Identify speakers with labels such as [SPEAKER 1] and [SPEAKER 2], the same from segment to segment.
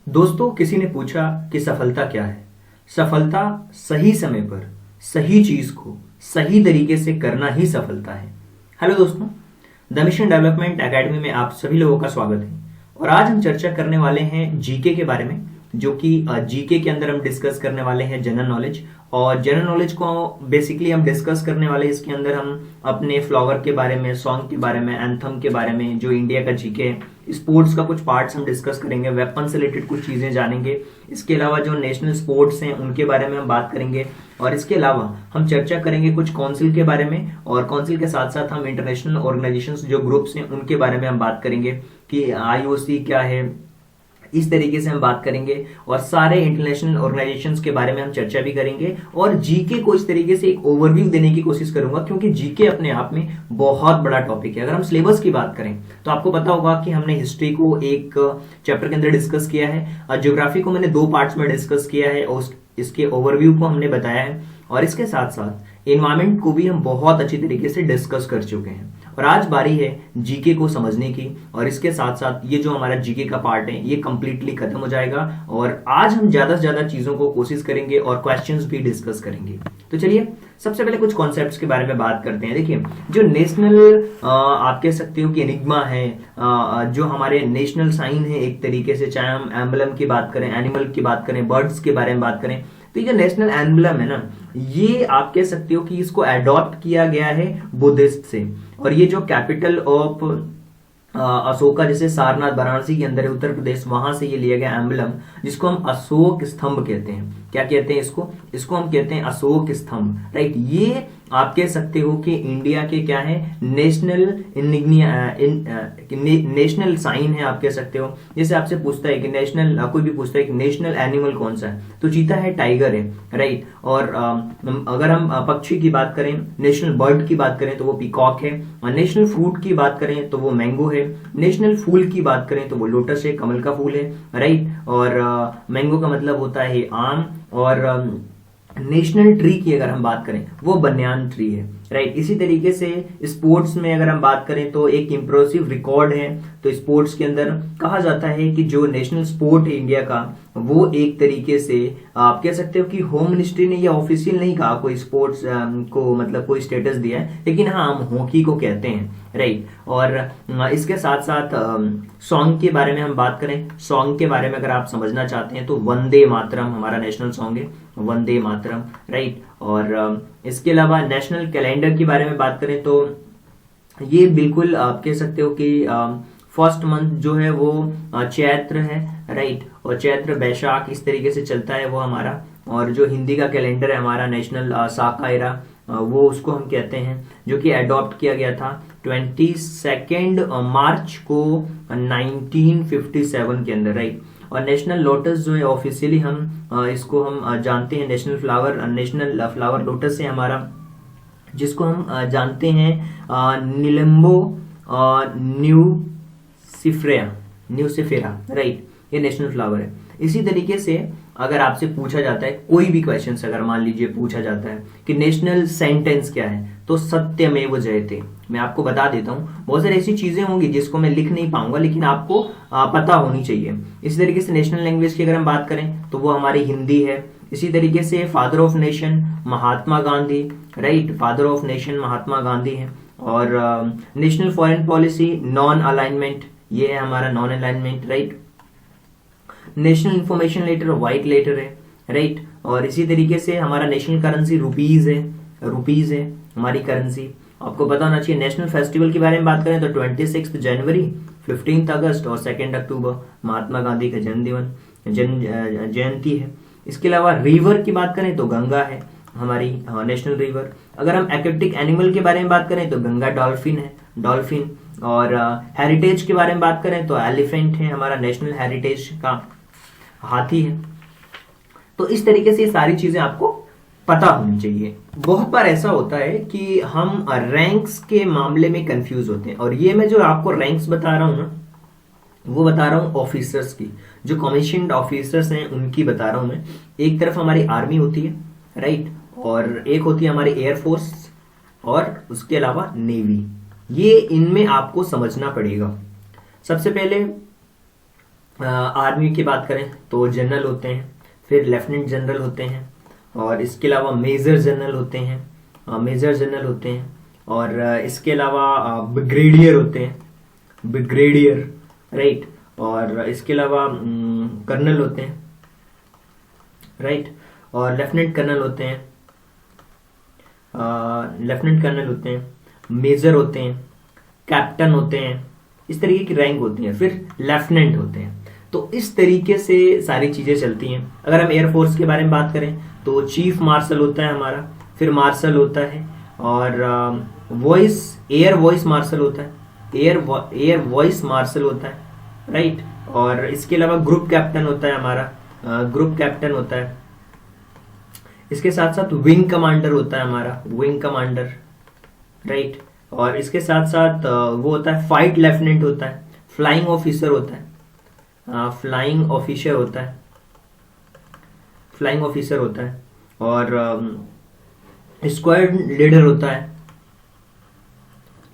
[SPEAKER 1] दोस्तों, किसी ने पूछा कि सफलता क्या है। सफलता सही समय पर सही चीज को सही तरीके से करना ही सफलता है। हेलो दोस्तों, द मिशन डेवलपमेंट एकेडमी में आप सभी लोगों का स्वागत है। और आज हम चर्चा करने वाले हैं जीके के बारे में, जो कि जीके के अंदर हम डिस्कस करने वाले हैं जनरल नॉलेज। और जनरल नॉलेज को बेसिकली हम डिस्कस करने वाले हैं, इसके अंदर हम अपने फ्लावर के बारे में, सॉन्ग के बारे में, एंथम के बारे में, जो इंडिया का जीके है, स्पोर्ट्स का कुछ पार्ट्स हम डिस्कस करेंगे, वेपन से रिलेटेड कुछ चीजें जानेंगे। इसके अलावा जो नेशनल स्पोर्ट्स हैं उनके बारे में हम बात करेंगे। और इसके अलावा हम चर्चा करेंगे कुछ काउंसिल के बारे में, और काउंसिल के साथ साथ हम इंटरनेशनल ऑर्गेनाइजेशंस जो ग्रुप्स हैं उनके बारे में हम बात करेंगे कि आईओसी क्या है। इस तरीके से हम बात करेंगे और सारे इंटरनेशनल ऑर्गेनाइजेशंस के बारे में हम चर्चा भी करेंगे। और जीके को इस तरीके से एक ओवरव्यू देने की कोशिश करूंगा, क्योंकि जीके अपने आप में बहुत बड़ा टॉपिक है। अगर हम सिलेबस की बात करें तो आपको पता होगा कि हमने हिस्ट्री को एक चैप्टर के अंदर डिस्कस किया है, ज्योग्राफी को मैंने 2 पार्ट्स में डिस्कस किया है और इसके ओवरव्यू को हमने बताया है, और इसके साथ साथ एनवायरमेंट को भी हम बहुत अच्छी तरीके से डिस्कस कर चुके हैं। और आज बारी है जीके को समझने की, और इसके साथ साथ ये जो हमारा जीके का पार्ट है ये कंप्लीटली खत्म हो जाएगा। और आज हम ज्यादा से ज्यादा चीजों को कोशिश करेंगे और क्वेश्चंस भी डिस्कस करेंगे। तो चलिए सबसे पहले कुछ कॉन्सेप्ट्स के बारे में बात करते हैं। देखिए, जो नेशनल आप कह सकते हो कि एनिग्मा है, जो हमारे नेशनल साइन है एक तरीके से, चाहे हम एम्बलम की बात करें, एनिमल की बात करें, बर्ड्स के बारे में बात करें, तो ये जो नेशनल एम्बलम है ना, ये आप कह सकते हो कि इसको अडॉप्ट किया गया है बुद्धिस्ट से। और ये जो कैपिटल ऑफ अशोका, जैसे सारनाथ वाराणसी के अंदर है, उत्तर प्रदेश, वहां से ये लिया गया एम्बलम, जिसको हम अशोक स्तंभ कहते हैं। क्या कहते हैं इसको हम कहते हैं अशोक स्तंभ, राइट। ये आप कह सकते हो कि इंडिया के क्या है, नेशनल नेशनल साइन है, आप कह सकते हो। जैसे आपसे पूछता है कि नेशनल, कोई भी पूछता है कि नेशनल एनिमल कौन सा है, तो चीता है, टाइगर है, राइट। और अगर हम पक्षी की बात करें, नेशनल बर्ड की बात करें तो वो पीकॉक है। और नेशनल फ्रूट की बात करें तो वो मैंगो है। नेशनल फूल की बात करें तो वो लोटस है, कमल का फूल है, राइट। और मैंगो का मतलब होता है आम। और नेशनल ट्री की अगर हम बात करें वो बनियान ट्री है, राइट। इसी तरीके से स्पोर्ट्स में अगर हम बात करें तो एक इंप्रेसिव रिकॉर्ड है। तो स्पोर्ट्स के अंदर कहा जाता है कि जो नेशनल स्पोर्ट है इंडिया का, वो एक तरीके से आप कह सकते हो कि होम मिनिस्ट्री ने ये ऑफिशियल नहीं कहा कोई स्पोर्ट्स को, मतलब कोई स्टेटस दिया है, लेकिन हाँ हम हॉकी को कहते हैं, राइट। और इसके साथ साथ सॉन्ग के बारे में हम बात करें, सॉन्ग के बारे में अगर आप समझना चाहते हैं तो वंदे मातरम हमारा नेशनल सॉन्ग है, वंदे मातरम, राइट। और इसके अलावा नेशनल कैलेंडर के बारे में बात करें तो ये बिल्कुल आप कह सकते हो कि फर्स्ट मंथ जो है वो चैत्र है, राइट। और चैत्र बैशाख इस तरीके से चलता है वो हमारा। और जो हिंदी का कैलेंडर है हमारा नेशनल साकायरा, वो उसको हम कहते हैं, जो कि अडॉप्ट किया गया था 22 मार्च को 1957 के अंदर, राइट। और नेशनल लोटस जो है ऑफिशियली हम इसको हम जानते हैं नेशनल फ्लावर लोटस है हमारा, जिसको हम जानते हैं निलम्बो न्यूसिफेरा, राइट। ये नेशनल फ्लावर है। इसी तरीके से अगर आपसे पूछा जाता है कोई भी क्वेश्चन, अगर मान लीजिए पूछा जाता है कि नेशनल सेंटेंस क्या है, तो सत्यमेव जयते। मैं आपको बता देता हूँ, बहुत सारी ऐसी चीजें होंगी जिसको मैं लिख नहीं पाऊंगा, लेकिन आपको पता होनी चाहिए। इसी तरीके से नेशनल लैंग्वेज की अगर हम बात करें तो वो हमारी हिंदी है। इसी तरीके से father of nation Mahatma Gandhi, right, father of nation Mahatma Gandhi है। और national foreign policy non alignment, ये है हमारा non alignment, right. National information letter white letter है, राइट। और इसी तरीके से हमारा नेशनल करेंसी रुपीज है हमारी करेंसी। आपको पता होना चाहिए। नेशनल फेस्टिवल के बारे में बात करें तो 26 जनवरी, 15 अगस्त और 2 अक्टूबर महात्मा गांधी का जयंती है। इसके अलावा रिवर की बात करें तो गंगा है हमारी नेशनल रिवर। अगर हम एक्वेटिक एनिमल के बारे में बात करें तो गंगा डॉल्फिन है, डॉल्फिन। और हेरिटेज के बारे में बात करें तो एलिफेंट है हमारा नेशनल हेरिटेज का, हाथी है। तो इस तरीके से सारी चीजें आपको पता होनी चाहिए। बहुत बार ऐसा होता है कि हम रैंक्स के मामले में कंफ्यूज होते हैं, और ये मैं जो आपको रैंक्स बता रहा हूं ना, वो बता रहा हूं ऑफिसर्स की, जो कमीशन्ड ऑफिसर्स हैं उनकी बता रहा हूं मैं। एक तरफ हमारी आर्मी होती है, राइट, और एक होती है हमारी एयरफोर्स, और उसके अलावा नेवी। ये इनमें आपको समझना पड़ेगा। सबसे पहले आर्मी की बात करें तो जनरल होते हैं, फिर लेफ्टिनेंट जनरल होते हैं, और इसके अलावा मेजर जनरल होते हैं, मेजर जनरल होते हैं, और इसके अलावा ब्रिगेडियर होते हैं, ब्रिगेडियर, राइट, और इसके अलावा कर्नल होते हैं, राइट, और लेफ्टिनेंट कर्नल होते हैं, लेफ्टिनेंट कर्नल होते हैं, मेजर होते हैं, कैप्टन होते हैं, इस तरीके की रैंक होती है, फिर लेफ्टिनेंट होते हैं। तो इस तरीके से सारी चीजें चलती हैं। अगर हम एयरफोर्स के बारे में बात करें तो चीफ मार्शल होता है हमारा, फिर मार्शल होता है, और एयर वॉइस मार्शल होता है, एयर वॉइस मार्शल होता है, राइट, और इसके अलावा ग्रुप कैप्टन होता है हमारा, ग्रुप कैप्टन होता है। इसके साथ साथ विंग कमांडर होता है हमारा, विंग कमांडर, राइट, और इसके साथ साथ वो होता है फाइट लेफ्टिनेंट होता है, फ्लाइंग ऑफिसर होता है, फ्लाइंग ऑफिसर होता है, फ्लाइंग ऑफिसर होता है, और स्क्वाड लीडर होता है,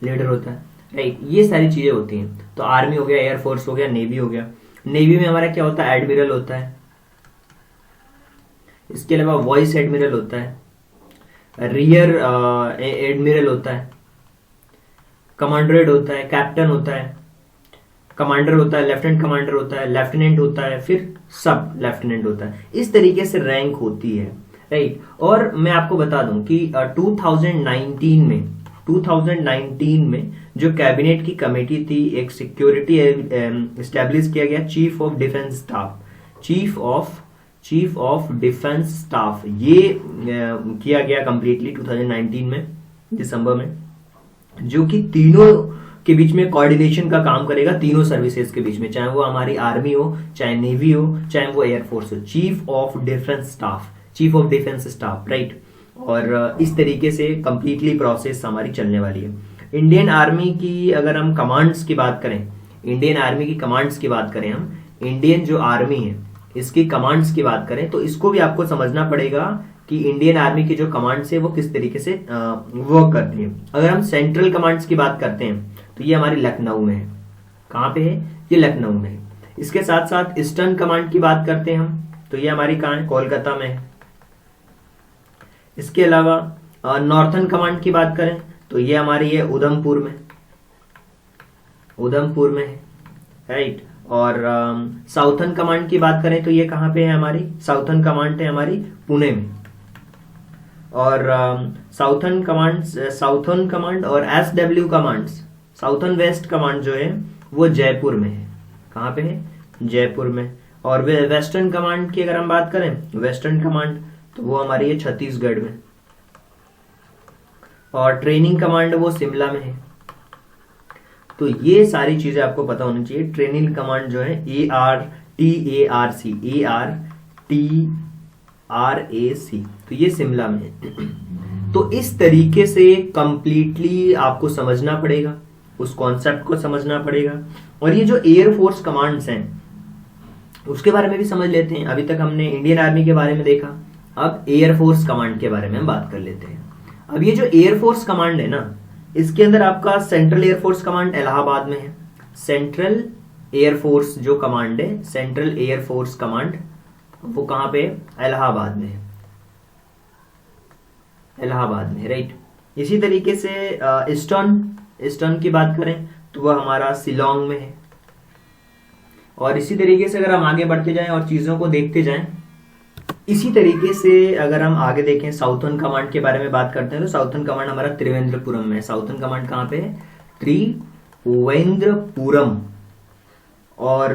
[SPEAKER 1] लीडर होता है, राइट। ये सारी चीजें होती हैं। तो आर्मी हो गया, एयरफोर्स हो गया, नेवी हो गया। नेवी में हमारा क्या होता है, एडमिरल होता है, इसके अलावा वॉइस एडमिरल होता है, रियर एडमिरल होता है, कमांडरेट होता है, कैप्टन होता है, कमांडर होता है, लेफ्टिनेंट कमांडर होता है, लेफ्टिनेंट होता है, फिर सब लेफ्टिनेंट होता है। इस तरीके से रैंक होती है, राइट। और मैं आपको बता दूं कि 2019 में जो कैबिनेट की कमेटी थी, एक सिक्योरिटी एस्टेब्लिश किया गया, chief of defence staff, chief of defence staff, ये किया गया कंप्लीटली 2019 में, दिसंबर में, जो कि तीनों के बीच में कोऑर्डिनेशन का काम करेगा, तीनों सर्विसेज के बीच में, चाहे वो हमारी आर्मी हो, चाहे नेवी हो, चाहे वो एयरफोर्स हो। Chief of defence staff, chief of defence staff, right. और इस तरीके से कंप्लीटली प्रोसेस हमारी चलने वाली है। इंडियन आर्मी की अगर हम कमांड्स की बात करें, इंडियन आर्मी की कमांड्स की बात करें, हम इंडियन जो आर्मी है इसकी कमांड्स की बात करें, तो इसको भी आपको समझना पड़ेगा कि इंडियन आर्मी की जो कमांड्स है वो किस तरीके से वर्क करती है। अगर हम सेंट्रल कमांड्स की बात करते हैं तो ये हमारी लखनऊ में है। कहाँ पे है? ये लखनऊ में है। इसके साथ साथ ईस्टर्न कमांड की बात करते हैं हम, तो ये हमारी कहाँ है? कोलकाता में है। इसके अलावा नॉर्थन कमांड की बात करें तो ये हमारी है उधमपुर में, उधमपुर में है, राइट। और साउथर्न कमांड की बात करें तो ये कहाँ पे है हमारी? साउथर्न कमांड है हमारी पुणे में। और साउथर्न कमांड और SW commands, southern west command जो है वो जयपुर में है। कहाँ पे है? जयपुर में। और वेस्टर्न कमांड की अगर हम बात करें, वेस्टर्न कमांड, तो वो हमारी है छत्तीसगढ़ में। और ट्रेनिंग कमांड वो शिमला में है। तो ये सारी चीजें आपको पता होनी चाहिए। ट्रेनिंग कमांड जो है ARTARC, तो ये शिमला में है। तो इस तरीके से कंप्लीटली आपको समझना पड़ेगा, उस कॉन्सेप्ट को समझना पड़ेगा। और ये जो एयरफोर्स कमांड्स हैं उसके बारे में भी समझ लेते हैं। अभी तक हमने इंडियन आर्मी के बारे में देखा, अब एयरफोर्स कमांड के बारे में हम बात कर लेते हैं। अब ये जो एयरफोर्स कमांड है ना, इसके अंदर आपका सेंट्रल एयरफोर्स कमांड इलाहाबाद में है। सेंट्रल एयरफोर्स जो कमांड है, सेंट्रल एयरफोर्स कमांड, वो कहां पे है? इलाहाबाद में है, इलाहाबाद में, राइट। इसी तरीके से ईस्टर्न की बात करें तो वह हमारा शिलोंग में है। और इसी तरीके से अगर हम आगे बढ़ते जाएं और चीजों को देखते जाएं, इसी तरीके से अगर हम आगे देखें, साउथर्न कमांड के बारे में बात करते हैं तो साउथर्न कमांड हमारा त्रिवेंद्रपुरम में है। साउथर्न कमांड कहाँ पे है? त्रिवेंद्रपुरम। और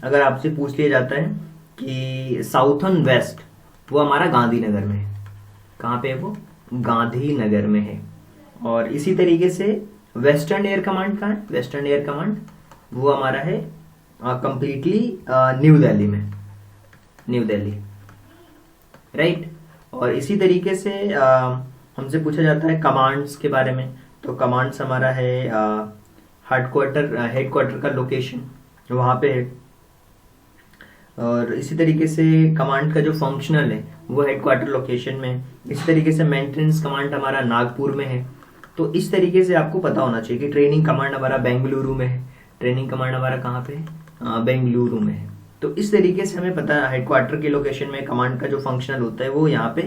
[SPEAKER 1] अगर आपसे पूछ लिया जाता है कि साउथर्न वेस्ट, वो हमारा गांधीनगर में है। कहाँ पे है वो? गांधीनगर में है। और इसी तरीके से वेस्टर्न एयर कमांड कहाँ है? वेस्टर्न एयर कमांड वो हमारा है कंप्लीटली न्यू दिल्ली में, न्यू दिल्ली, राइट। और इसी तरीके से हमसे पूछा जाता है कमांड्स के बारे में, तो कमांड्स हमारा है हेडक्वार्टर का लोकेशन वहाँ पे है। और इसी तरीके से कमांड का जो फंक्शनल है वो हेडक्वार्टर लोकेशन में है। इस तरीके से मेंटेनेंस कमांड हमारा नागपुर में है। तो इस तरीके से आपको पता होना चाहिए कि ट्रेनिंग कमांड हमारा बेंगलुरु में है। ट्रेनिंग कमांड हमारा कहाँ पे है? बेंगलुरु में है। तो इस तरीके से हमें पता है हेडक्वार्टर के लोकेशन में कमांड का जो फंक्शनल होता है वो यहाँ पे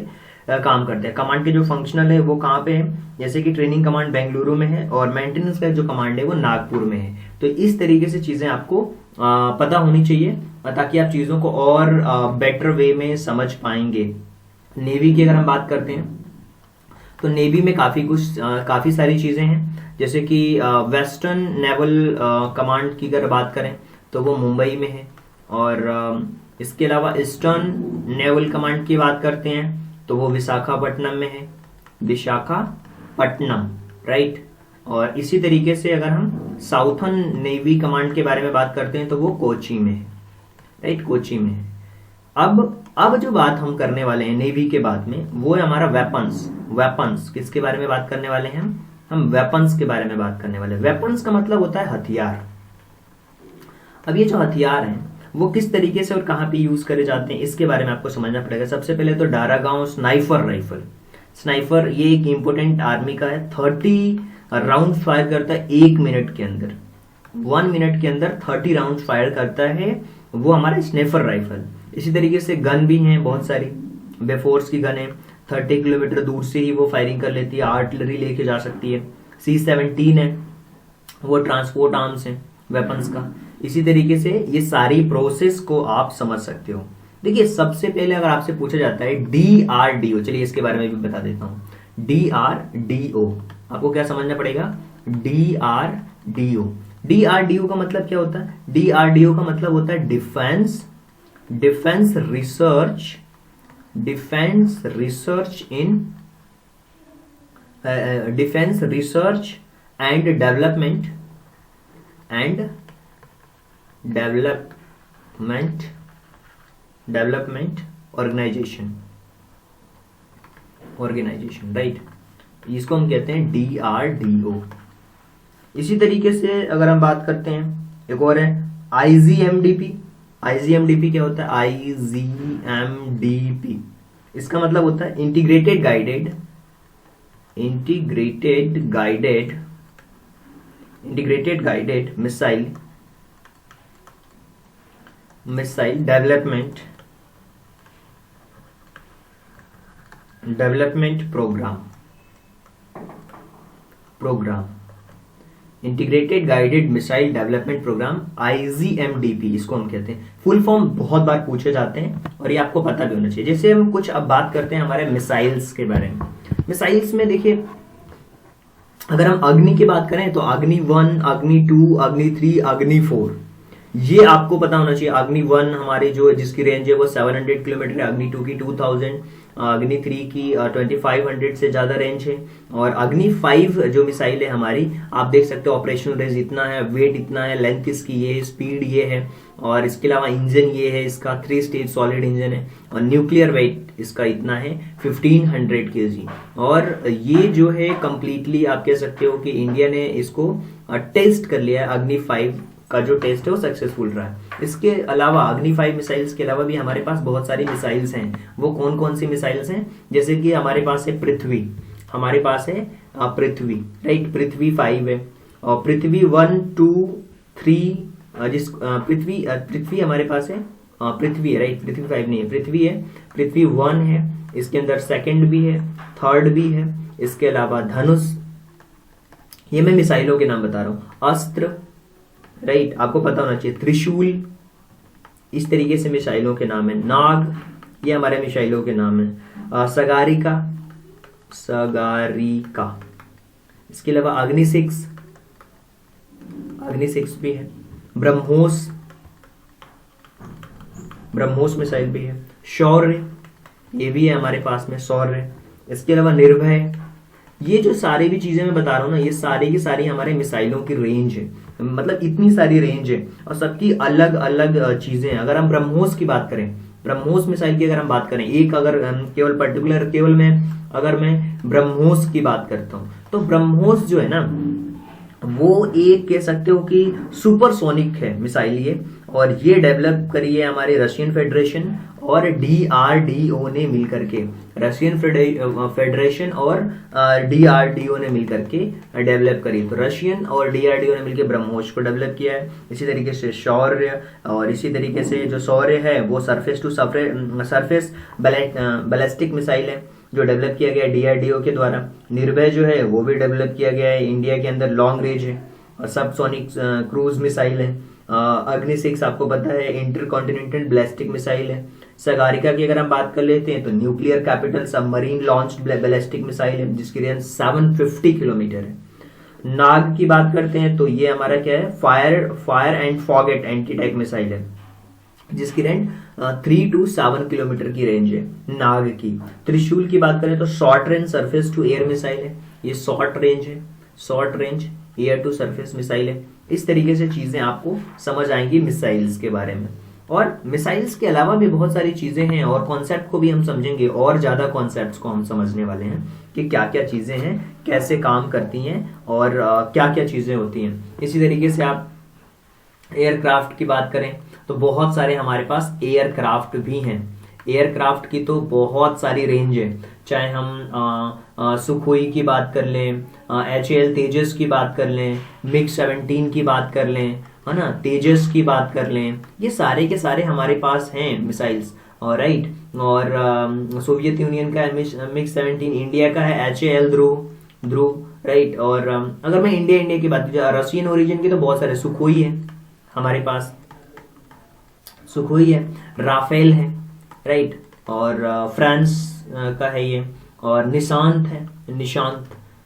[SPEAKER 1] काम करते हैं। कमांड के जो फंक्शनल है वो कहाँ पे है, जैसे कि ट्रेनिंग कमांड बेंगलुरु में है और मेंटेनेंस का जो कमांड है वो नागपुर में है। तो इस तरीके से चीजें आपको पता होनी चाहिए ताकि आप चीजों को और बेटर वे में समझ पाएंगे। नेवी की अगर हम बात करते हैं तो नेवी में काफी सारी चीजें हैं, जैसे कि वेस्टर्न नेवल कमांड की अगर बात करें तो वो मुंबई में है, और इसके अलावा ईस्टर्न नेवल कमांड की बात करते हैं तो वो विशाखापट्टनम में है, विशाखापट्टनम, राइट। और इसी तरीके से अगर हम साउथर्न नेवी कमांड के बारे में बात करते हैं तो वो कोची में है, राइट, कोची में है। अब जो बात हम करने वाले हैं नेवी के बाद में वो है हमारा वेपन्स। किसके बारे में बात करने वाले हैं हम वेपन्स के बारे में बात करने वाले हैं। वेपन्स का मतलब होता है हथियार। अब ये जो हथियार हैं वो किस तरीके से और कहाँ पे यूज करे जाते हैं इसके बारे में आपको समझना पड़ेगा। सबसे पहले तो डारागांव स्नाइपर राइफल, ये एक इंपोर्टेंट आर्मी का है। 30 राउंड फायर करता है 1 मिनट के अंदर, 1 मिनट के अंदर 30 राउंड फायर करता है वो हमारा स्नाइपर राइफल। इसी तरीके से गन भी हैं बहुत सारी, बेफोर्स की गन है, 30 किलोमीटर दूर से ही वो फायरिंग कर लेती है, आर्टिलरी लेके जा सकती है। C-17 है, वो ट्रांसपोर्ट आर्म्स है वेपन्स का। इसी तरीके से ये सारी प्रोसेस को आप समझ सकते हो। देखिए सबसे पहले अगर आपसे पूछा जाता है DRDO, चलिए इसके बारे में भी बता देता हूं। DRDO आपको क्या समझना पड़ेगा, DRDO का मतलब क्या होता है? DRDO का मतलब होता है defence research and development organisation, right. इसको हम कहते हैं DRDO। इसी तरीके से अगर हम बात करते हैं एक और है IGMDP क्या होता है? IGMDP इसका मतलब होता है integrated guided missile development programme integrated guided missile development programme, IGMDP इसको हम कहते हैं। फुल फॉर्म बहुत बार पूछे जाते हैं और ये आपको पता भी होना चाहिए। जैसे हम कुछ अब बात करते हैं हमारे मिसाइल्स के बारे में। मिसाइल्स में देखिए अगर हम अग्नि की बात करें तो अग्नि 1, अग्नि 2, अग्नि 3, अग्नि 4, ये आपको पता होना चाहिए। अग्नि 1 हमारी जो जिसकी रेंज है वो 700 किलोमीटर है, अग्नि 2 की 2000, अग्नि 3 की 2500 से ज्यादा रेंज है, और अग्नि 5 जो मिसाइल है हमारी, आप देख सकते हो ऑपरेशनल रेंज इतना है, वेट इतना है, लेंथ इसकी ये है, स्पीड ये है, और इसके अलावा इंजन ये है, इसका 3 स्टेज सॉलिड इंजन है, और न्यूक्लियर वेट इसका इतना है 1500 kg। और ये जो है कंप्लीटली आप कह सकते हो कि इंडिया ने इसको टेस्ट कर लिया है। अग्नि 5 का जो टेस्ट है वो सक्सेसफुल रहा है। इसके अलावा अग्नि 5 मिसाइल्स के अलावा भी हमारे पास बहुत सारी मिसाइल्स हैं। वो कौन कौन सी मिसाइल्स हैं? जैसे कि हमारे पास है पृथ्वी, राइट, पृथ्वी 5 है, और पृथ्वी 1, 2, 3 पृथ्वी हमारे पास है, पृथ्वी है, राइट, पृथ्वी 5 नहीं है, पृथ्वी है, पृथ्वी 1 है, इसके अंदर सेकंड भी है, थर्ड भी है। इसके अलावा धनुष, ये मैं मिसाइलों के नाम बता रहा हूं। अस्त्र, राइट, आपको पता होना चाहिए। त्रिशूल, इस तरीके से मिसाइलों के नाम है। नाग, ये हमारे मिसाइलों के नाम है। सगारिका, इसके अलावा अग्नि 6 भी है। ब्रह्मोस मिसाइल भी है। शौर्य, ये भी है हमारे पास में, शौर्य। इसके अलावा निर्भय। ये जो सारी भी चीजें मैं बता रहा हूँ ना, ये सारी की सारी हमारे मिसाइलों की रेंज है, मतलब इतनी सारी रेंज है और सबकी अलग अलग चीजें हैं। अगर हम ब्रह्मोस की बात करें, ब्रह्मोस मिसाइल की अगर हम बात करें, एक अगर केवल मैं ब्रह्मोस की बात करता हूँ तो ब्रह्मोस जो है ना वो एक कह सकते हो कि सुपरसोनिक है मिसाइल ये, और ये डेवलप करी है हमारी रशियन फेडरेशन और DRDO ने मिलकर के, रशियन फेडरेशन और DRDO ने मिलकर के डेवलप करी। तो रशियन और DRDO ने मिलकर ब्रह्मोस को डेवलप किया है। इसी तरीके से शौर्य, और इसी तरीके से जो शौर्य है वो surface to surface ballistic missile है जो डेवलप किया गया है DRDO के द्वारा। निर्भय जो है वो भी डेवलप किया गया है, इंडिया के अंदर लॉन्ग रेंज है और सबसोनिक क्रूज मिसाइल है। अग्नि 6 आपको पता है इंटर कॉन्टिनेंटल बैलिस्टिक मिसाइल है। सगारिका की अगर हम बात कर लेते हैं तो nuclear capital submarine launched ballistic missile है जिसकी रेंज 750 किलोमीटर है। नाग की बात करते हैं तो ये हमारा क्या है, fire and forget anti tank missile है जिसकी रेंज 3 to 7 किलोमीटर की रेंज है नाग की। त्रिशूल की बात करें तो short range surface to air missile है, ये short range air to surface missile है। इस तरीके से चीजें आपको समझ आएंगी मिसाइल्स के बारे में। और मिसाइल्स के अलावा भी बहुत सारी चीजें हैं और कॉन्सेप्ट को भी हम समझेंगे, और ज्यादा कॉन्सेप्ट्स को हम समझने वाले हैं कि क्या क्या चीजें हैं, कैसे काम करती हैं और क्या क्या चीजें होती हैं। इसी तरीके से आप एयरक्राफ्ट की बात करें तो बहुत सारे हमारे पास एयरक्राफ्ट भी हैं। एयरक्राफ्ट की तो बहुत सारी रेंज है, चाहे हम सुखोई की बात कर लें, HAL तेजस की बात कर लें, MiG-17 की बात कर लें, है ना, तेजस की बात कर लें, ये सारे के सारे हमारे पास हैं मिसाइल्स। और राइट, और सोवियत यूनियन का है MiG-17, इंडिया का है HAL ध्रुव राइट। और अगर मैं इंडिया की बात करूँ, रशियन ओरिजिन की तो बहुत सारे, सुखोई है हमारे पास, सुखोई है, राफेल है राइट, और फ्रांस का है ये, और निशांत है,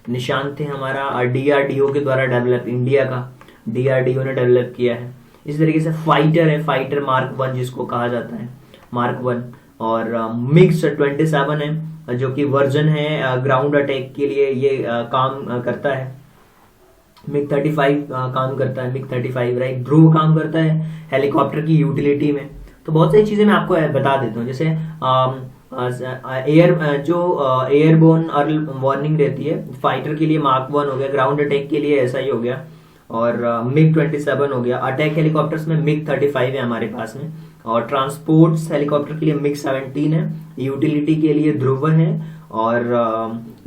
[SPEAKER 1] निशांत है हमारा DRDO के द्वारा डेवलप, इंडिया का DRDO ने डेवलप किया है। इसी तरीके से फाइटर है, फाइटर मार्क 1 जिसको कहा जाता है, मार्क 1। और MiG-27 है जो कि वर्जन है ग्राउंड अटैक के लिए, ये काम करता है। MiG-35 काम करता है, MiG-35 राइट। ध्रुव काम करता है हेलीकॉप्टर की यूटिलिटी में। तो बहुत सारी चीजें मैं आपको बता देता हूँ, जैसे एयरबोर्न अर्ली वार्निंग रहती है, फाइटर के लिए मार्क 1 हो गया, ग्राउंड अटैक के लिए ऐसा ही हो गया, और MiG-27 हो गया। अटैक हेलीकॉप्टर्स में MiG-35 है हमारे पास में, और ट्रांसपोर्ट्स हेलीकॉप्टर के लिए MiG-17 है, यूटिलिटी के लिए ध्रुव है, और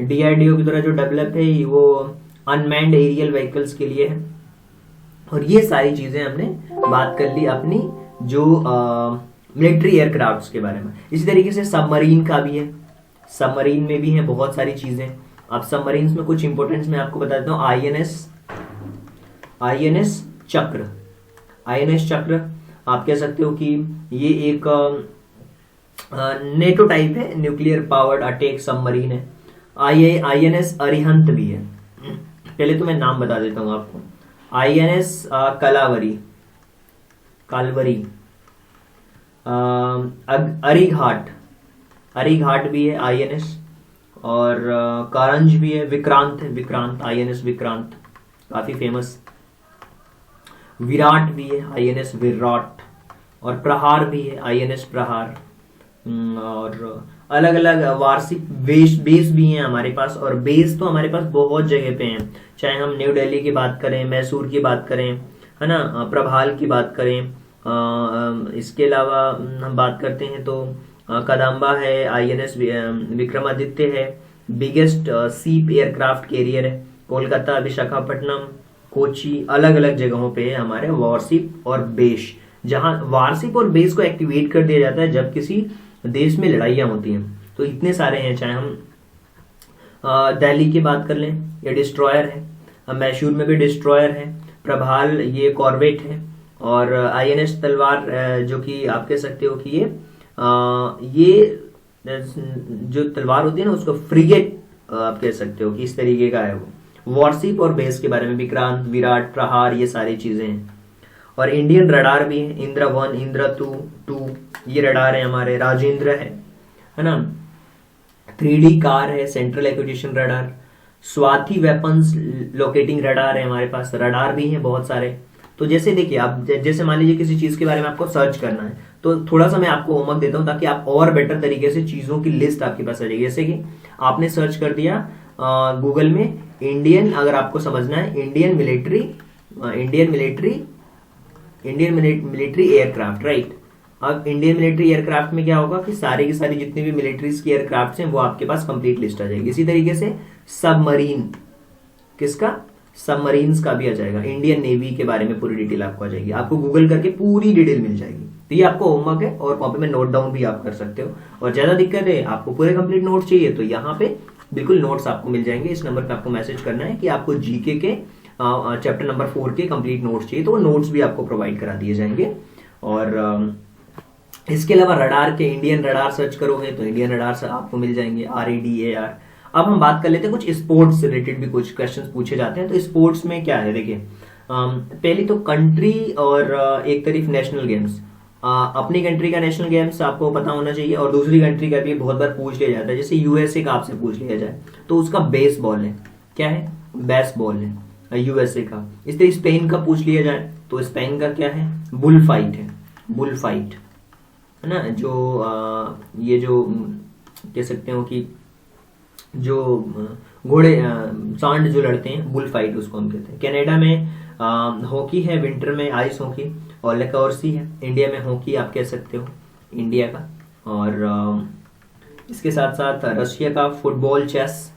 [SPEAKER 1] DRDO की तरह जो डेवलप है वो अनमैन्ड एरियल व्हीकल्स के लिए है। और ये सारी चीजें हमने बात कर ली अपनी जो मिलिट्री एयरक्राफ्ट्स के बारे में। इसी तरीके से सबमरीन का भी है, सबमरीन में भी है बहुत सारी चीजें। अब सबमरीन में कुछ इंपोर्टेंस मैं आपको बता देता हूँ। INS चक्र आप कह सकते हो कि ये एक नेटो टाइप है, न्यूक्लियर पावर्ड अटैक सबमरीन है। INS अरिहंत भी है। पहले तो मैं नाम बता देता हूँ आपको। INS कालवरी, अरिघाट भी है INS, और कारंज भी है, विक्रांत है, INS विक्रांत काफी फेमस। विराट भी है INS विराट, और प्रहार भी है INS प्रहार। और अलग अलग वार्षिक बेस भी हैं हमारे पास, और बेस तो हमारे पास बहुत जगह पे हैं, चाहे हम न्यू दिल्ली की बात करें, मैसूर की बात करें, है ना, प्रभाल की बात करें। इसके अलावा हम बात करते हैं तो कदम्बा है, INS विक्रमादित्य है, बिगेस्ट सीप एयरक्राफ्ट कैरियर है, कोलकाता, विशाखापट्टनम, कोची, अलग अलग जगहों पे है हमारे वारशिप और बेस, जहां वारशिप और बेस को एक्टिवेट कर दिया जाता है जब किसी देश में लड़ाइयां होती हैं। तो इतने सारे हैं, चाहे हम दिल्ली की बात कर लें, ये डिस्ट्रॉयर है, मैसूर में भी डिस्ट्रॉयर है, प्रभाल ये कॉर्वेट है, और INS तलवार जो कि आप कह सकते हो कि ये जो तलवार होती है ना उसको फ्रिगेट आप कह सकते हो कि इस तरीके का है वो। वॉरशिप और बेस के बारे में विक्रांत, विराट, प्रहार, ये सारी चीजें हैं। और इंडियन रडार भी है, इंद्रा 1, इंद्रा 2, ये रडार है हमारे। राजेंद्र है ना, 3D कार है, central acquisition radar. Swati weapons locating radar है हमारे पास, रडार भी है बहुत सारे। तो जैसे देखिए आप, जैसे मान लीजिए किसी चीज के बारे में आपको सर्च करना है तो थोड़ा सा मैं आपको होमवर्क देता हूं ताकि आप और बेटर तरीके से चीजों की लिस्ट आपके पास आ जाएगी। जैसे कि आपने सर्च कर दिया गूगल में इंडियन, अगर आपको समझना है Indian military Indian military aircraft, right. अब इंडियन मिलिट्री एयरक्राफ्ट में क्या होगा कि सारे की सारी जितनी भी मिलिट्रीज की एयरक्राफ्ट हैं वो आपके पास कंप्लीट लिस्ट आ जाएगी। इसी तरीके से सबमरीन, किसका, सबमरीन्स का भी आ जाएगा। इंडियन नेवी के बारे में पूरी डिटेल आपको आ जाएगी, आपको गूगल करके पूरी डिटेल मिल जाएगी। तो ये आपको होमवर्क है और कॉपी में नोट डाउन भी आप कर सकते हो। और ज्यादा दिक्कत है, आपको पूरे कंप्लीट नोट चाहिए तो यहाँ पे बिल्कुल नोट्स आपको मिल जाएंगे। इस नंबर पे आपको मैसेज करना है कि आपको जीके के चैप्टर नंबर 4 के कंप्लीट नोट्स चाहिए, तो वो नोट्स भी आपको प्रोवाइड करा दिए जाएंगे। और इसके अलावा रडार के, इंडियन रडार सर्च करोगे तो इंडियन रडार आपको मिल जाएंगे, RADAR। अब हम बात कर लेते हैं कुछ स्पोर्ट्स से रिलेटेड भी कुछ क्वेश्चंस पूछे जाते हैं। तो स्पोर्ट्स में क्या है, देखिए पहली तो कंट्री और एक तरफ नेशनल गेम्स। अपनी कंट्री का नेशनल गेम्स आपको पता होना चाहिए और दूसरी कंट्री का भी बहुत बार पूछ लिया जाता है। जैसे USA का आपसे पूछ लिया जाए तो उसका बेसबॉल है, क्या है, बेसबॉल है USA का। इस तरह स्पेन का पूछ लिया जाए तो स्पेन का क्या है, बुल फाइट है, बुल फाइट है ना, जो ये जो कह सकते हो कि जो घोड़े सांड जो लड़ते हैं, बुल फाइट उसको हम कहते हैं। कनाडा में हॉकी है, विंटर में आइस हॉकी और लैक्रोसी है। इंडिया में हॉकी आप कह सकते हो, इंडिया का। और इसके साथ साथ रशिया का फुटबॉल, चेस।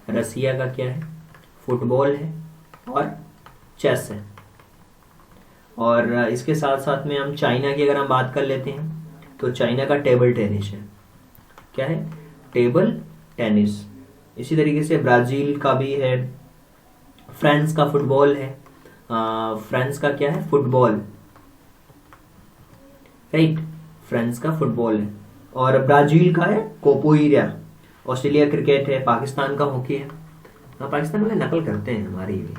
[SPEAKER 1] रशिया का क्या है, फुटबॉल है और चेस है। और इसके साथ साथ में हम चाइना की अगर हम बात कर लेते हैं तो चाइना का टेबल टेनिस है, क्या है, टेबल टेनिस। इसी तरीके से ब्राजील का भी है, फ्रांस का फुटबॉल है, फ्रांस का क्या है, फुटबॉल, राइट, फ्रांस का फुटबॉल है। और ब्राजील का है कोपोईरा। ऑस्ट्रेलिया क्रिकेट है, पाकिस्तान का हॉकी है। पाकिस्तान वाले नकल करते हैं हमारी भी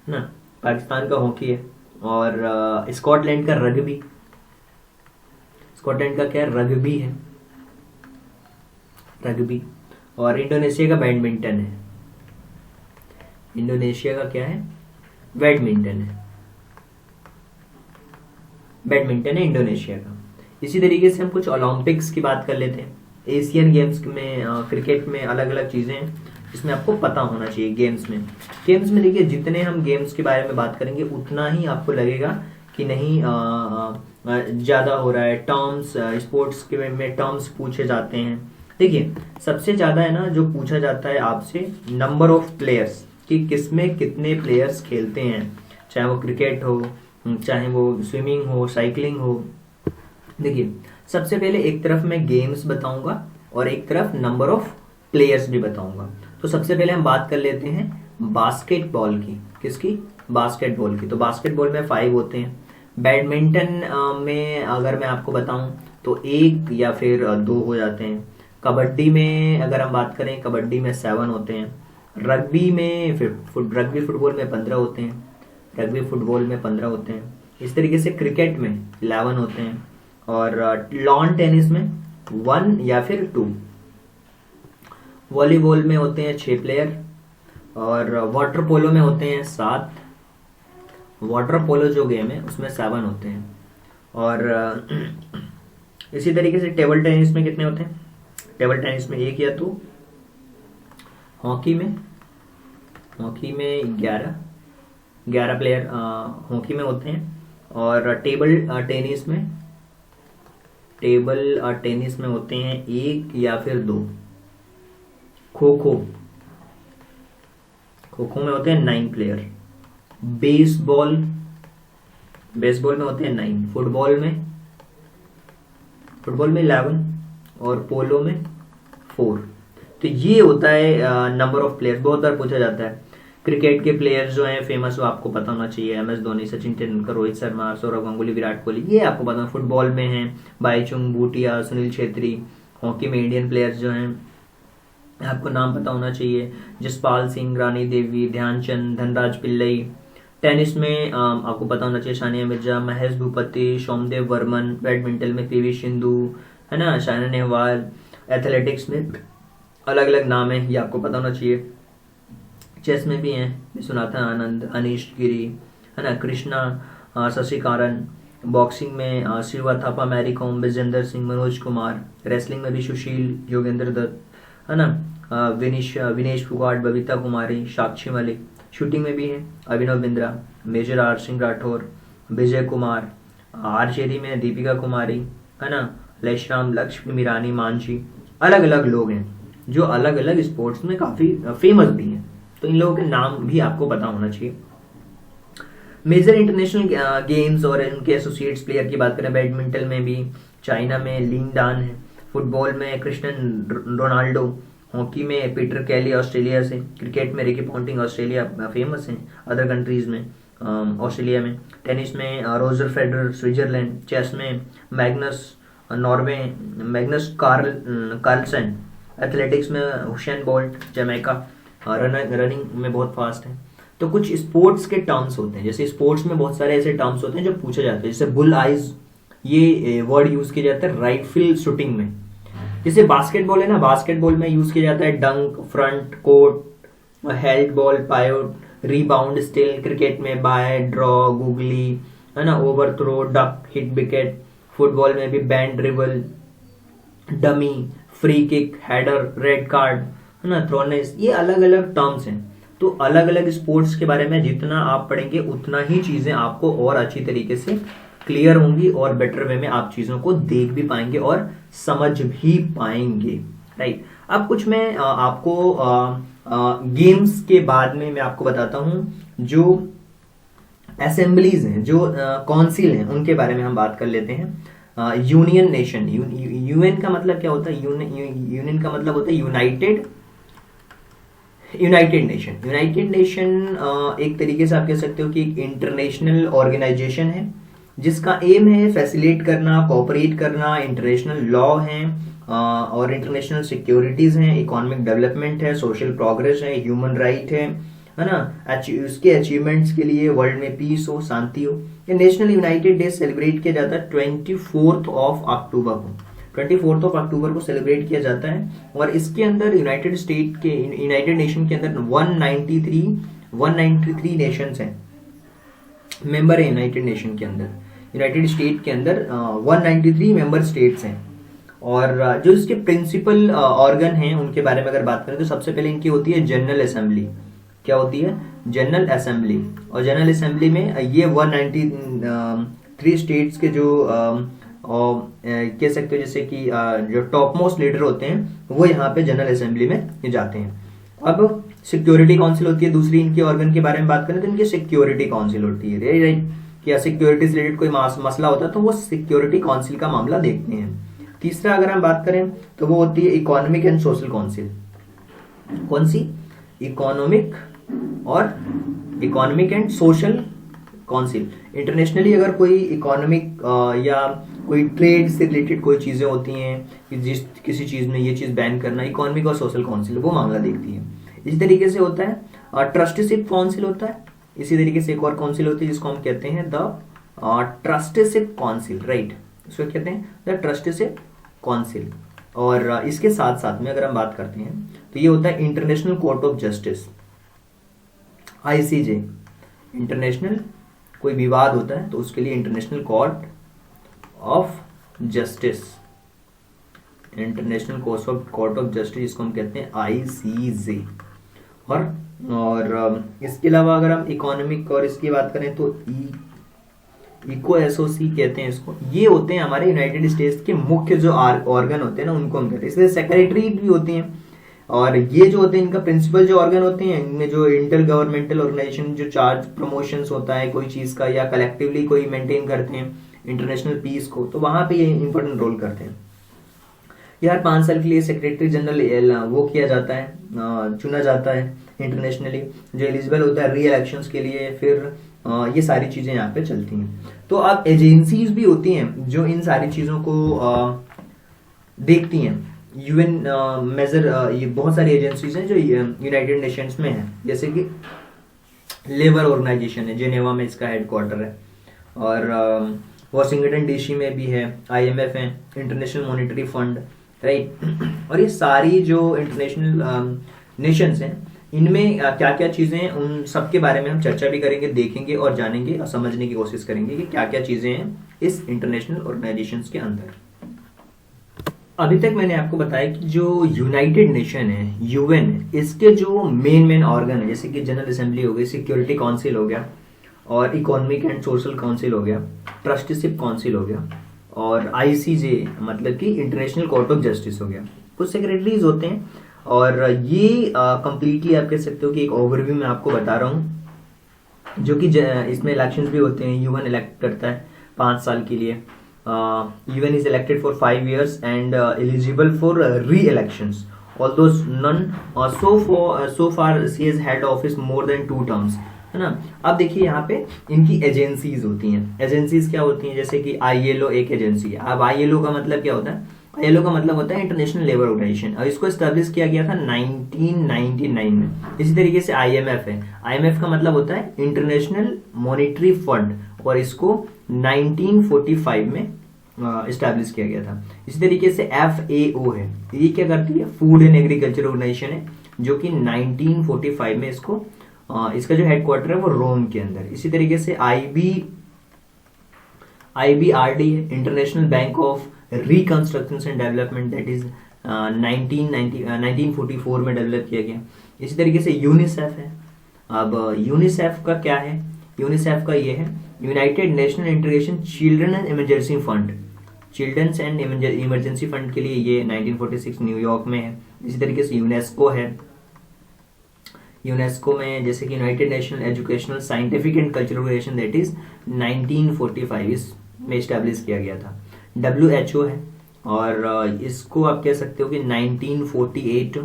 [SPEAKER 1] ना, पाकिस्तान का हॉकी है। और स्कॉटलैंड का रग्बी, स्कॉटलैंड का क्या है, रग्बी है, रग्बी। और इंडोनेशिया का बैडमिंटन है, इंडोनेशिया का क्या है, बैडमिंटन है, बैडमिंटन है इंडोनेशिया का। इसी तरीके से हम कुछ ओलंपिक्स की बात कर लेते हैं। एशियन गेम्स में क्रिकेट में अलग अलग चीजें हैं जिसमें आपको पता होना चाहिए। गेम्स में देखिए जितने हम गेम्स के बारे में बात करेंगे उतना ही आपको लगेगा कि नहीं ज्यादा हो रहा है। टर्म्स, स्पोर्ट्स के में टर्म्स पूछे जाते हैं। देखिए सबसे ज्यादा है ना जो पूछा जाता है आपसे, नंबर ऑफ प्लेयर्स, कि किसमें कितने प्लेयर्स खेलते हैं, चाहे वो क्रिकेट हो, चाहे वो स्विमिंग हो, साइकिलिंग हो। देखिए सबसे पहले एक तरफ मैं गेम्स बताऊंगा और एक तरफ नंबर ऑफ प्लेयर्स भी बताऊंगा। तो सबसे पहले हम बात कर लेते हैं बास्केटबॉल की, किसकी, बास्केटबॉल की। तो बास्केटबॉल में 5 होते हैं। बैडमिंटन में अगर मैं आपको बताऊं तो 1 या फिर 2 हो जाते हैं। कबड्डी में अगर हम बात करें, कबड्डी में 7 होते हैं। रग्बी में रग्बी फुटबॉल में 15 होते हैं, रग्बी फुटबॉल में 15 होते हैं। इस तरीके से क्रिकेट में 11 होते हैं। और लॉन टेनिस में 1 या फिर 2। वॉलीबॉल में होते हैं 6 प्लेयर। और वाटर पोलो में होते हैं 7। वाटर पोलो जो गेम है उसमें 7 होते हैं। और इसी तरीके से टेबल टेनिस में कितने होते हैं, टेबल टेनिस में 1 या 2। हॉकी में 11 प्लेयर हॉकी में होते हैं। और टेबल टेनिस में होते हैं 1 या फिर 2। खो खो में होते हैं 9 प्लेयर। बेसबॉल में होते हैं 9। फुटबॉल में 11 और पोलो में 4। तो ये होता है नंबर ऑफ प्लेयर्स। बहुत बार पूछा जाता है। क्रिकेट के प्लेयर्स जो हैं फेमस, वो आपको पता होना चाहिए। MS धोनी, सचिन तेंदुलकर, रोहित शर्मा, सौरव गांगुली, विराट कोहली, ये आपको पता है। फुटबॉल में हैं बाईचुंग भूटिया, सुनील छेत्री। हॉकी में इंडियन प्लेयर्स जो हैं आपको नाम पता होना चाहिए, जसपाल सिंह, रानी देवी, ध्यानचंद, धनराज पिल्लई। टेनिस में आपको पता होना चाहिए सानिया मिर्जा, महेश भूपति, सोमदेव वर्मन। बैडमिंटन में PV सिंधु, है ना, साइना नेहवाल। एथलेटिक्स में अलग अलग नाम है, ये आपको पता होना चाहिए। चेस में भी हैं विश्वनाथन आनंद, अनीश गिरी, है ना, कृष्णा शशिकारन। बॉक्सिंग में शिवा थापा, मैरी कॉम, विजेंदर सिंह, मनोज कुमार। रेसलिंग में भी सुशील, योगेंद्र दत्त, है ना, विनेश फोगाट, बबीता कुमारी, साक्षी मलिक। शूटिंग में भी है अभिनव बिंद्रा, मेजर आर सिंह राठौर, विजय कुमार, आर्चरी में दीपिका कुमारी, है ना, लेशराम, लक्ष्मी ईरानी, मानसी, अलग अलग लोग हैं जो अलग अलग स्पोर्ट्स में काफी फेमस भी हैं। तो इन लोगों के नाम भी आपको पता होना चाहिए। मेजर इंटरनेशनल गेम्स और इनके एसोसिएट्स प्लेयर की बात करें, बैडमिंटन में भी चाइना में लिन डान है, फुटबॉल में क्रिस्टियानो रोनाल्डो, हॉकी में पीटर कैली ऑस्ट्रेलिया से, क्रिकेट में रिकी पॉन्टिंग ऑस्ट्रेलिया फेमस हैं अदर कंट्रीज में, ऑस्ट्रेलिया में, टेनिस में रोजर फेडरर स्विट्जरलैंड, चेस में Magnus Norway, Magnus Carlsen, athletics में हुसैन बोल्ट जमैका, रनिंग में बहुत फास्ट है। तो कुछ स्पोर्ट्स के टर्म्स होते हैं, जैसे स्पोर्ट्स में बहुत सारे ऐसे टर्म्स होते हैं जो पूछे जाते हैं, जैसे बुल आइज, ये वर्ड यूज किया जाता है राइट फील्ड शूटिंग में। जैसे बास्केटबॉल है ना, बास्केटबॉल में यूज किया जाता है dunk, front court, held ball, pivot, rebound, steal. Cricket में बाय, ड्रॉ, गुगली, है ना, over throw, duck, hit wicket. Football में भी bend, dribble, dummy, free kick, header, red card, है ना, थ्रोनेस। ये अलग अलग टर्म्स हैं। तो अलग अलग स्पोर्ट्स के बारे में जितना आप पढ़ेंगे उतना ही चीजें आपको और अच्छी तरीके से क्लियर होंगी और बेटर वे में आप चीजों को देख भी पाएंगे और समझ भी पाएंगे, राइट। अब कुछ मैं आपको गेम्स के बाद में मैं आपको बताता हूं जो असेंबलीज हैं, जो काउंसिल हैं, उनके बारे में हम बात कर लेते हैं। यूनियन नेशन, यूएन का मतलब क्या होता है? यूनियन का मतलब होता है यूनाइटेड नेशन। यूनाइटेड नेशन एक तरीके से आप कह सकते हो कि एक इंटरनेशनल ऑर्गेनाइजेशन है जिसका एम है फैसिलिटेट करना, कोऑपरेट करना, इंटरनेशनल लॉ है और इंटरनेशनल सिक्योरिटीज हैं, इकोनॉमिक डेवलपमेंट है, सोशल प्रोग्रेस है, ह्यूमन राइट है ना, उसके अचीवमेंट्स के लिए वर्ल्ड में पीस हो, शांति हो। ये नेशनल यूनाइटेड डे सेलिब्रेट किया जाता है 24 अक्टूबर को। 24 अक्टूबर को सेलिब्रेट किया जाता है और इसके अंदर यूनाइटेड नेशन के अंदर 193 नेशंस हैं, मेंबर है यूनाइटेड नेशन के अंदर। यूनाइटेड स्टेट के अंदर 193 मेंबर स्टेट्स हैं और जो इसके प्रिंसिपल ऑर्गन हैं उनके बारे में अगर बात करें तो सबसे पहले इनकी होती है जनरल असेंबली। क्या होती है? General assembly. और जनरल असेंबली में ये 193 स्टेट्स के जो कह सकते हो जैसे कि जो टॉप मोस्ट लीडर होते हैं वो यहाँ पे जनरल असेंबली में जाते हैं। अब सिक्योरिटी काउंसिल होती है, दूसरी इनके ऑर्गन के बारे में बात करें तो इनकी सिक्योरिटी काउंसिल होती है, राइट। क्या सिक्योरिटी से रिलेटेड कोई मसला होता है तो वो सिक्योरिटी काउंसिल का मामला देखते हैं। तीसरा अगर हम बात करें तो वो होती है इकोनॉमिक एंड सोशल काउंसिल। कौन सी? Economic and social council. Internationally अगर कोई इकोनॉमिक या कोई ट्रेड से रिलेटेड कोई चीजें होती हैं कि किसी चीज में ये चीज बैन करना, इकोनॉमिक और सोशल काउंसिल वो मामला देखती है। इसी तरीके से होता है ट्रस्टीशिप काउंसिल होता है। इसी तरीके से एक और काउंसिल होती है जिसको हम कहते हैं द ट्रस्टीशिप काउंसिल, राइट। इसको कहते हैं द ट्रस्टीशिप काउंसिल। और इसके साथ साथ में अगर हम बात करते हैं तो ये होता है international court of justice, ICJ. International कोई विवाद होता है तो उसके लिए international court of justice, international court of justice जिसको हम कहते हैं आईसीजे। और इसके अलावा अगर हम इकोनॉमिक और इसकी बात करें तो इको एसओसी कहते हैं इसको। ये होते हैं हमारे यूनाइटेड स्टेट्स के मुख्य जो ऑर्गन होते हैं ना उनको हम कहते हैं। इसमें सेक्रेटरी भी होती हैं और ये जो होते हैं इनका प्रिंसिपल जो ऑर्गन होते हैं इनमें जो इंटर गवर्नमेंटल ऑर्गेनाइजेशन जो चार्ज प्रमोशंस होता है कोई चीज का या कलेक्टिवली कोई मेंटेन करते हैं इंटरनेशनल पीस को, तो वहां पे ये इंपॉर्टेंट रोल करते हैं। यार 5 साल के लिए सेक्रेटरी जनरल वो किया जाता है, चुना जाता है इंटरनेशनली, जो एलिजिबल होता है री इलेक्शंस के लिए। फिर ये सारी चीजें यहाँ पे चलती हैं। तो अब एजेंसीज भी होती हैं जो इन सारी चीजों को देखती हैं। यूएन मेजर ये बहुत सारी एजेंसीज हैं जो यूनाइटेड नेशंस में हैं, जैसे कि लेबर ऑर्गेनाइजेशन है, जेनेवा में इसका हेडक्वार्टर है, और वॉशिंगटन डीसी में भी है, आईएमएफ है, इंटरनेशनल मॉनेटरी फंड, राइट। और ये सारी जो इंटरनेशनल नेशंस हैं इनमें क्या क्या चीजें हैं उन सब के बारे में हम चर्चा भी करेंगे, देखेंगे और जानेंगे और समझने की कोशिश करेंगे कि क्या क्या चीजें हैं इस इंटरनेशनल ऑर्गेनाइजेशंस के अंदर। अभी तक मैंने आपको बताया कि जो यूनाइटेड नेशन है, यूएन, इसके जो मेन ऑर्गन है जैसे कि जनरल असेंबली हो गई, सिक्योरिटी काउंसिल हो गया और इकोनॉमिक एंड सोशल काउंसिल हो गया, ट्रस्टीशिप काउंसिल हो गया, और ICJ मतलब कि इंटरनेशनल कोर्ट ऑफ जस्टिस हो गया। कुछ सेक्रेटरीज होते हैं, और ये कंप्लीटली आप कह सकते हो कि एक ओवरव्यू मैं आपको बता रहा हूँ, जो कि इसमें इलेक्शंस भी होते हैं। UN इलेक्ट करता है 5 साल के लिए। UN is elected for 5 years and eligible for re-elections, although none so far she has held office more than 2 terms, है ना। अब देखिए यहाँ पे इनकी एजेंसीज होती हैं। एजेंसीज क्या होती हैं, जैसे कि ILO एक एजेंसी है। अब ILO का मतलब क्या होता है? ILO का मतलब होता है इंटरनेशनल लेबर ऑर्गेनाइजेशन, और इसको एस्टेब्लिश किया गया था 1999 में। इसी तरीके से IMF है। IMF का मतलब होता है इंटरनेशनल मॉनेटरी फंड, और इसको 1945 में एस्टेब्लिश किया गया था। इसी तरीके से FAO है, ये क्या करती है? फूड एंड एग्रीकल्चर ऑर्गेनाइजेशन है, जो कि 1945 में इसको इसका जो हेडक्वार्टर है वो रोम के अंदर। इसी तरीके से IBRD है, international bank of reconstruction and development, that is 1944 में डेवलप किया गया। इसी तरीके से यूनिसेफ है। अब यूनिसेफ का क्या है? यूनिसेफ का ये है united national integration children and emergency fund. Children's and emergency fund के लिए ये 1946 न्यूयॉर्क में है। इसी तरीके से यूनेस्को है। यूनेस्को में जैसे कि United National Educational Scientific and Cultural Organisation, that is 1945 में इस्टेब्लिश किया गया था। WHO है, और इसको आप कह सकते हो कि 1948।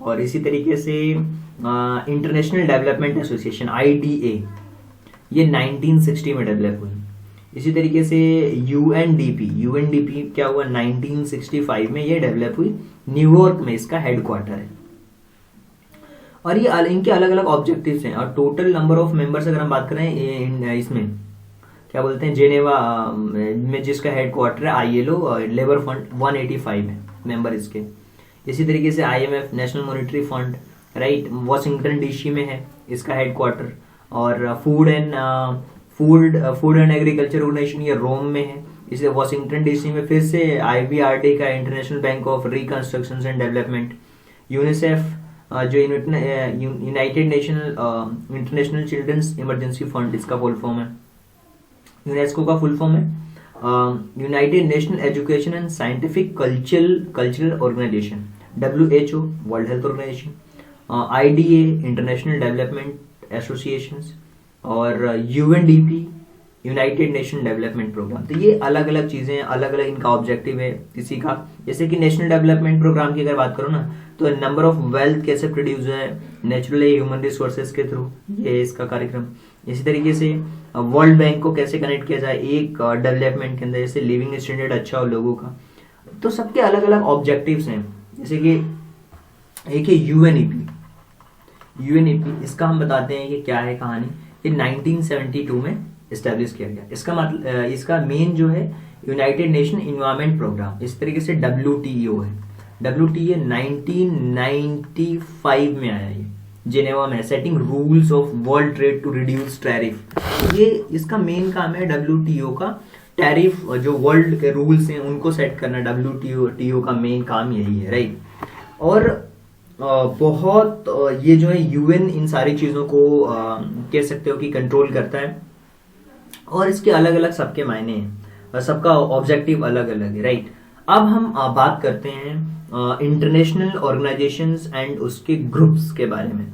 [SPEAKER 1] और इसी तरीके से इंटरनेशनल डेवलपमेंट एसोसिएशन IDA, ये 1960 में डेवलप हुई। इसी तरीके से UNDP क्या हुआ? 1965 में ये डेवलप हुई, न्यूयॉर्क में इसका हेडक्वार्टर है। और ये इनके अलग अलग ऑब्जेक्टिव्स हैं। और टोटल नंबर ऑफ मेंबर्स अगर हम बात करें इसमें क्या बोलते हैं, जेनेवा में जिसका हेडक्वार्टर है ILO लेबर फंड 185 है मेंबर इसके। इसी तरीके से IMF national monetary fund, right, Washington DC में है इसका हेडक्वार्टर। और फूड एंड एग्रीकल्चर ऑर्गेनाइजेशन ये रोम में है। इसे वॉशिंगटन DC में फिर से IBRD का international bank of reconstruction and development. UNICEF जो united national international children's emergency fund, इसका फुल फॉर्म है। यूनेस्को का फुल फॉर्म है united national education and scientific cultural organisation. WHO world health organisation. IDA international development associations, और UNDP united nation development programme. तो ये अलग अलग चीजें, अलग अलग इनका ऑब्जेक्टिव है किसी का। जैसे कि नेशनल डेवलपमेंट प्रोग्राम की अगर बात करो ना, तो नंबर ऑफ वेल्थ कैसे प्रोड्यूस है नेचुरल ह्यूमन रिसोर्सेज के थ्रू, ये है इसका कार्यक्रम। इसी तरीके से वर्ल्ड बैंक को कैसे कनेक्ट किया जाए एक डेवलपमेंट के अंदर, जैसे लिविंग स्टैंडर्ड अच्छा हो लोगों का। तो सबके अलग अलग ऑब्जेक्टिव्स हैं। जैसे कि एक है UNEP, इसका हम बताते हैं कि क्या है कहानी। ये 1972 में एस्टेब्लिश किया गया। इसका मतलब इसका मेन जो है यूनाइटेड नेशन इन्वायरमेंट प्रोग्राम। इस तरीके से WTO है। WTO 1995 में आया ये जेनेवा में, setting rules of world trade to reduce tariff. ये इसका मेन काम है WTO का, टैरिफ जो वर्ल्ड के रूल्स हैं उनको सेट करना। WTO का मेन काम यही है, राइट। और बहुत ये जो है UN इन सारी चीजों को कह सकते हो कि कंट्रोल करता है, और इसके अलग अलग सबके मायने हैं और सबका ऑब्जेक्टिव अलग अलग है, राइट। अब हम बात करते हैं इंटरनेशनल ऑर्गेनाइजेशंस एंड उसके ग्रुप्स के बारे में।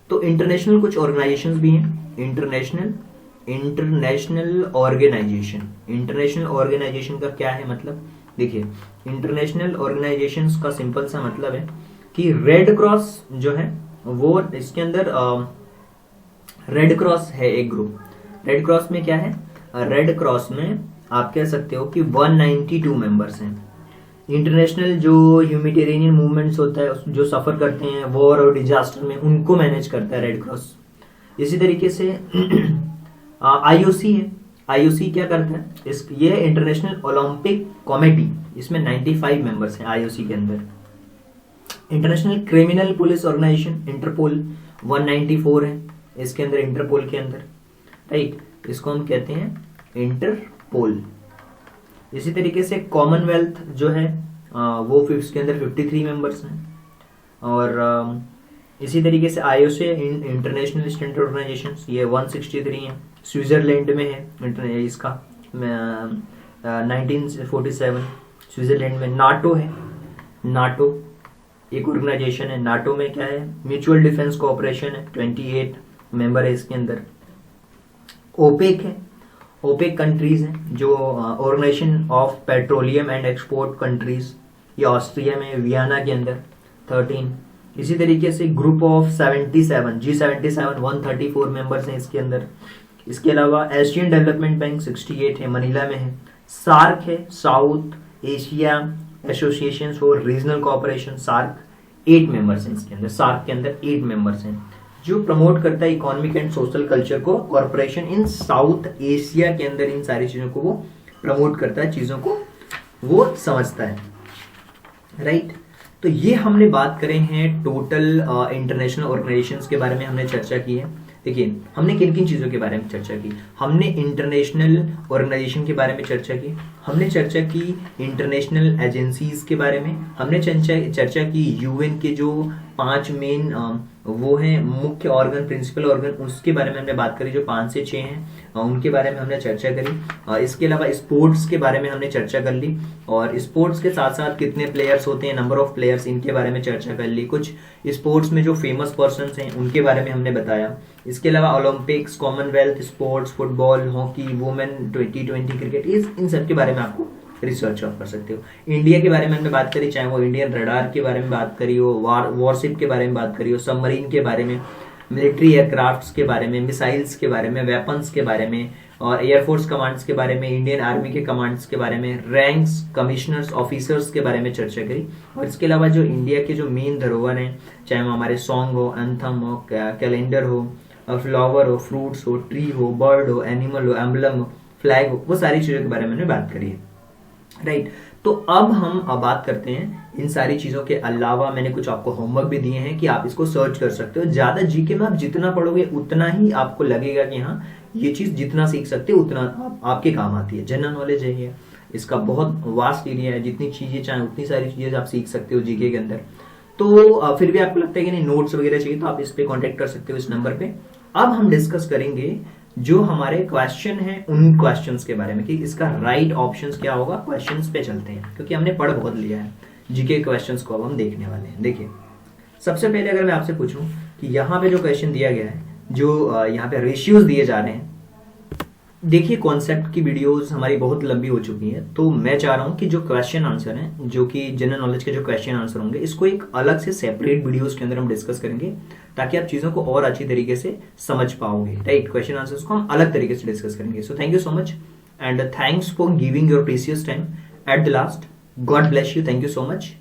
[SPEAKER 1] तो इंटरनेशनल कुछ ऑर्गेनाइजेशंस भी हैं। इंटरनेशनल ऑर्गेनाइजेशन का क्या है मतलब? देखिए, इंटरनेशनल ऑर्गेनाइजेशंस का सिंपल सा मतलब है कि रेड क्रॉस जो है वो इसके अंदर रेड क्रॉस है एक ग्रुप। रेड क्रॉस में क्या है? रेड क्रॉस में आप कह सकते हो कि 192 मेंबर्स हैं। इंटरनेशनल जो ह्यूमैनिटेरियन मूवमेंट्स होता है, जो सफर करते हैं वॉर और डिजास्टर में, उनको मैनेज करता है रेड क्रॉस। इसी तरीके से IOC है। IOC क्या करता है? ये इंटरनेशनल ओलंपिक कमेटी, इसमें 95 मेंबर्स हैं IOC के अंदर। International criminal police organisation Interpol 194 है इसके अंदर, इंटरपोल के अंदर, राइट। इसको हम कहते हैं इंटरपोल। इसी तरीके से कॉमनवेल्थ जो है वो इसके अंदर 53 मेंबर्स हैं। और इसी तरीके से IOC इंटरनेशनल स्टैंडर्ड ऑर्गेनाइजेशंस, ये 163 हैं। स्विट्जरलैंड में है इसका 1947 स्विट्जरलैंड में। नाटो है, नाटो एक ऑर्गेनाइजेशन है। नाटो में क्या है, म्यूचुअल डिफेंस कोऑपरेशन है, 28 मेंबर है इसके अंदर। ओपेक है, ओपेक कंट्रीज हैं जो organisation of petroleum and export countries, ये ऑस्ट्रिया में वियना के अंदर 13। इसी तरीके से ग्रुप ऑफ 77 G77 134 मेंबर्स हैं इसके अंदर। इसके अलावा एशियन डेवलपमेंट बैंक 68 है, मनीला में है। सार्क है, South Asia association for regional cooperation, SAARC 8 members हैं इसके अंदर। सार्क के अंदर 8 मेंबर्स हैं जो प्रमोट करता है इकोनॉमिक एंड सोशल कल्चर को। कॉर्पोरेशन इन साउथ एशिया के अंदर इन सारी चीजों को वो प्रमोट करता है, चीजों को वो समझता है, राइट। तो ये हमने बात करें हैं टोटल इंटरनेशनल ऑर्गेनाइजेशंस के बारे में हमने चर्चा की है। देखिए हमने किन किन चीजों के बारे में चर्चा की। हमने इंटरनेशनल ऑर्गेनाइजेशन के बारे में चर्चा की, हमने चर्चा की इंटरनेशनल एजेंसीज के बारे में, हमने चर्चा की यूएन के जो 5 मेन वो हैं मुख्य ऑर्गन, प्रिंसिपल ऑर्गन, उसके बारे में हमने बात करी जो 5 से 6 हैं, उनके बारे में हमने चर्चा करी। इसके अलावा स्पोर्ट्स के बारे में हमने चर्चा कर ली, और स्पोर्ट्स के साथ साथ कितने प्लेयर्स होते हैं, नंबर ऑफ प्लेयर्स, इनके बारे में चर्चा कर ली। कुछ स्पोर्ट्स में जो फेमस पर्सन्स हैं उनके बारे में हमने बताया। इसके अलावा Olympics, Commonwealth sports, football, hockey, women 2020 cricket, इन सब के बारे में आपको रिसर्च आप कर सकते हो। इंडिया के बारे में हमने बात करी, चाहे वो इंडियन रडार के बारे में बात करी हो, वॉरशिप के बारे में बात करी हो, सबमरीन के बारे में, मिलिट्री एयरक्राफ्ट्स के बारे में, मिसाइल्स के बारे में, वेपन्स के बारे में, और एयरफोर्स कमांड्स के बारे में, इंडियन आर्मी के कमांड्स के बारे में, रैंक्स, कमिश्नर्स, ऑफिसर्स के बारे में चर्चा करी। और इसके अलावा जो इंडिया के जो मेन धरोहर हैं, चाहे वो हमारे सॉन्ग हो, एंथम हो, कैलेंडर हो, फ्लावर हो, फ्रूट्स हो, ट्री हो, बर्ड हो, एनिमल हो, एम्बलम हो, फ्लैग हो, वो सारी चीजों के बारे में हमने बात करी है, राइट। तो अब हम बात करते हैं इन सारी चीजों के अलावा मैंने कुछ आपको होमवर्क भी दिए हैं कि आप इसको सर्च कर सकते हो। ज्यादा जीके में आप जितना पढ़ोगे उतना ही आपको लगेगा कि हाँ ये चीज जितना सीख सकते हो उतना आपके काम आती है। जनरल नॉलेज है ये, इसका बहुत वास्ट एरिया है, जितनी चीजें चाहे उतनी सारी चीजें आप सीख सकते हो जीके के अंदर। तो फिर भी आपको लगता है कि नहीं नोट्स वगैरह चाहिए तो आप इस पे कांटेक्ट कर सकते हो इस नंबर पे। अब हम डिस्कस करेंगे जो हमारे क्वेश्चन हैं उन क्वेश्चंस के बारे में कि इसका राइट ऑप्शंस क्या होगा। क्वेश्चंस पे चलते हैं क्योंकि हमने पढ़ बहुत लिया है, जीके क्वेश्चंस को अब हम देखने वाले हैं। देखिए सबसे पहले अगर मैं आपसे पूछूं कि यहाँ पे जो क्वेश्चन दिया गया है, जो यहाँ पे रेशियोज दिए जा रहे हैं, देखिए कॉन्सेप्ट की वीडियोस हमारी बहुत लंबी हो चुकी है, तो मैं चाह रहा हूँ कि जो क्वेश्चन आंसर हैं, जो कि जनरल नॉलेज के जो क्वेश्चन आंसर होंगे, इसको एक अलग से सेपरेट वीडियोस के अंदर हम डिस्कस करेंगे ताकि आप चीजों को और अच्छी तरीके से समझ पाओगे, राइट। क्वेश्चन आंसर्स को हम अलग तरीके से डिस्कस करेंगे। So thank you so much and thanks for giving your precious time at the last. God bless you, thank you so much.